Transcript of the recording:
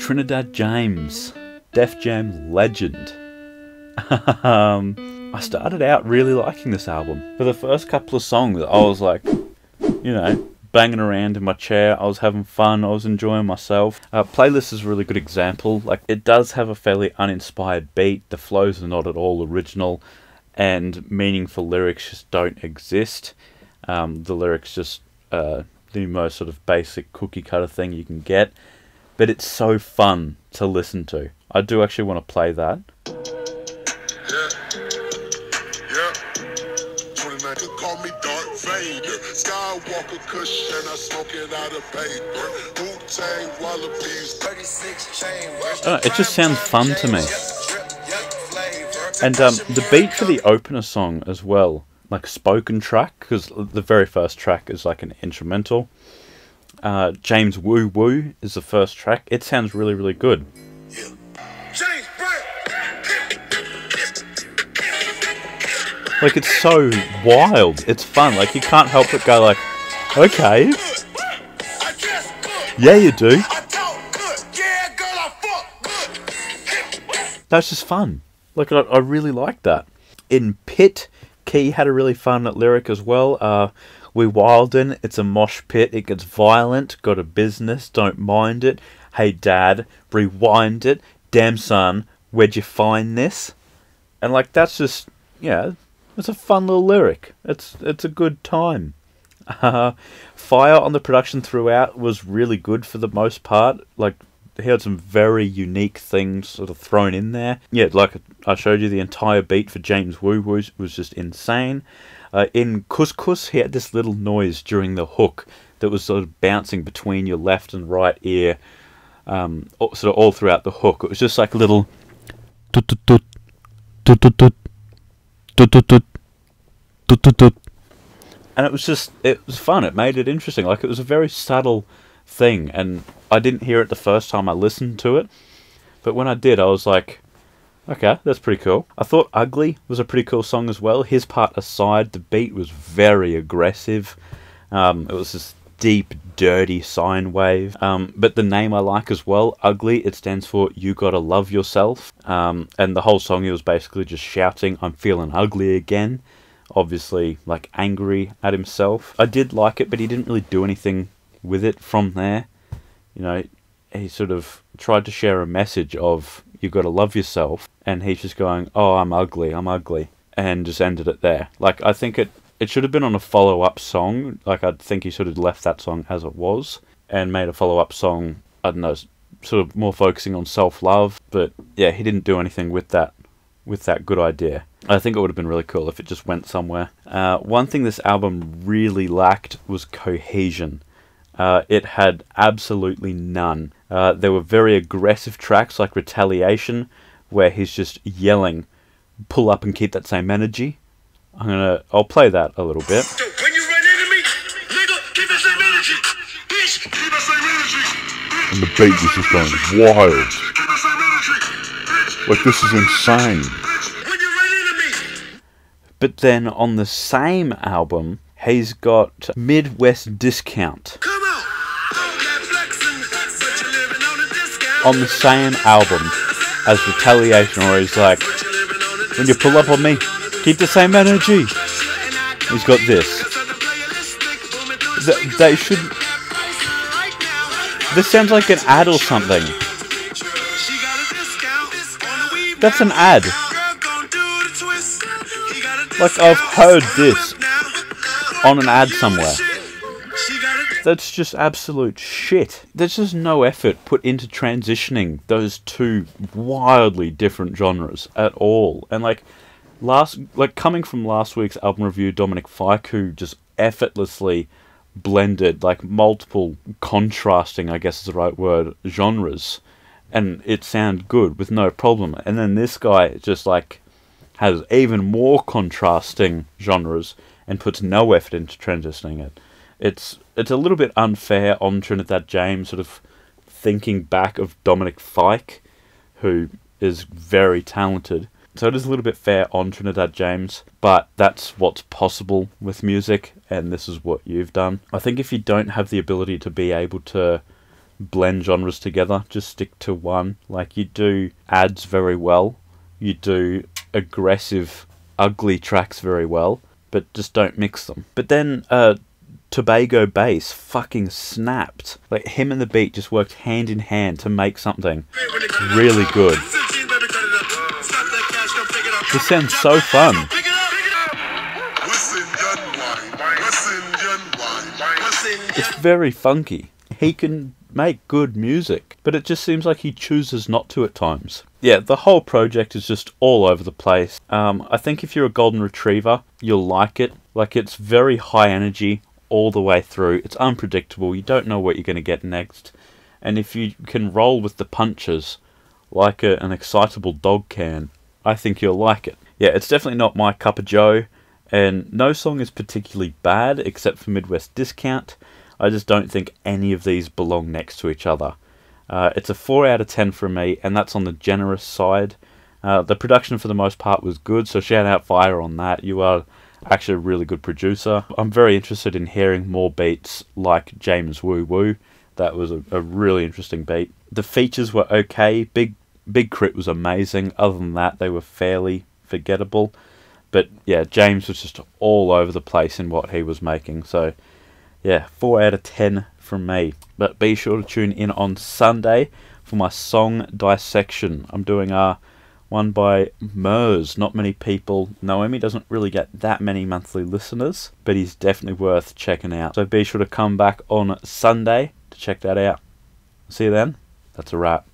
Trinidad James, Def Jam legend. I started out really liking this album. For the first couple of songs, I was like, banging around in my chair. I was having fun. I was enjoying myself. Playlist is a really good example. Like, it does have a fairly uninspired beat. The flows are not at all original, and meaningful lyrics just don't exist. The lyrics just the most sort of basic cookie cutter thing you can get. But it's so fun to listen to. I do actually want to play that. Call me Darth Vader, Skywalker cushion, I smoke it out of paper. Wu-Tang Wallabies, 36 chain. It just sounds fun to me. And the beat for the opener song as well, like spoken track, because the very first track is like an instrumental. James Woo Woo is the first track. It sounds really, really good. Like, it's so wild. It's fun. Like, you can't help but go like, okay. Yeah, you do. That's just fun. Like, I really like that. In Pit, Key had a really fun lyric as well. We wildin', it's a mosh pit, it gets violent, got a business, don't mind it. Hey dad, rewind it. Damn son, where'd you find this? And like, that's just, it's a fun little lyric. It's a good time. Fire on the production throughout was really good for the most part. Like, he had some very unique things sort of thrown in there. Yeah, like I showed you, the entire beat for James Woo Woo was just insane. In Couscous, he had this little noise during the hook that was sort of bouncing between your left and right ear, sort of all throughout the hook. It was just like a little tut tut tut tut tut tut tut tut tut tut tut, and it was fun. It made it interesting. Like, it was a very subtle thing, and I didn't hear it the first time I listened to it, but when I did, I was like, okay, that's pretty cool. I thought Ugly was a pretty cool song as well. His part aside, the beat was very aggressive. It was this deep, dirty sine wave. But the name I like as well, Ugly, it stands for You Gotta Love Yourself. And the whole song, he was basically just shouting, I'm feeling ugly again. Obviously, like, angry at himself. I did like it, but he didn't really do anything with it from there. He sort of tried to share a message of you got to love yourself, and he's just going, oh, I'm ugly, and just ended it there. Like, I think it should have been on a follow-up song. Like, I think he sort of left that song as it was and made a follow-up song, I don't know, sort of more focusing on self-love. But yeah, he didn't do anything with that good idea. I think it would have been really cool if it just went somewhere. One thing this album really lacked was cohesion. It had absolutely none. There were very aggressive tracks like Retaliation, where he's just yelling, pull up and keep that same energy. I'll play that a little bit. When you run into me, nigga, keep that same energy. Bitch, keep that same energy. And the beat was just going wild. Like, this is insane. When you run into me. But then on the same album, he's got Midwest Discount. Come on. On the same album as Retaliation, where he's like, when you pull up on me, keep the same energy. He's got this. They should... This sounds like an ad or something. That's an ad. Like, I've heard this on an ad somewhere. That's just absolute shit. There's just no effort put into transitioning those two wildly different genres at all. And coming from last week's album review, Dominic Fike, who just effortlessly blended like multiple contrasting, I guess is the right word, genres, and it sounded good with no problem. And then this guy just like has even more contrasting genres and puts no effort into transitioning it. It's a little bit unfair on Trinidad James, sort of thinking back of Dominic Fike, who is very talented. So it is a little bit fair on Trinidad James, but that's what's possible with music, and this is what you've done. I think if you don't have the ability to be able to blend genres together. Just stick to one. Like, you do ads very well. You do aggressive, ugly tracks very well. But just don't mix them. But then Tobago bass fucking snapped. Like, him and the beat just worked hand in hand to make something really good. This sounds so fun. It's very funky. He can make good music, but it just seems like he chooses not to at times. Yeah, the whole project is just all over the place. I think if you're a golden retriever, you'll like it. Like, it's very high energy all the way through. It's unpredictable. You don't know what you're going to get next. And if you can roll with the punches like an excitable dog can, I think you'll like it. Yeah, it's definitely not my cup of joe. And no song is particularly bad, except for Midwest Discount. I just don't think any of these belong next to each other. It's a 4 out of 10 from me, and that's on the generous side. The production for the most part was good, so shout out Fire on that. You are actually a really good producer. I'm very interested in hearing more beats like James Woo Woo. That was a really interesting beat. The features were okay. Big Crit was amazing. Other than that, they were fairly forgettable. But yeah, James was just all over the place in what he was making. So yeah, 4 out of 10 from me. But be sure to tune in on Sunday for my song dissection. I'm doing one by Murs. Not many people know him. He doesn't really get that many monthly listeners, but he's definitely worth checking out. So be sure to come back on Sunday to check that out. See you then. That's a wrap.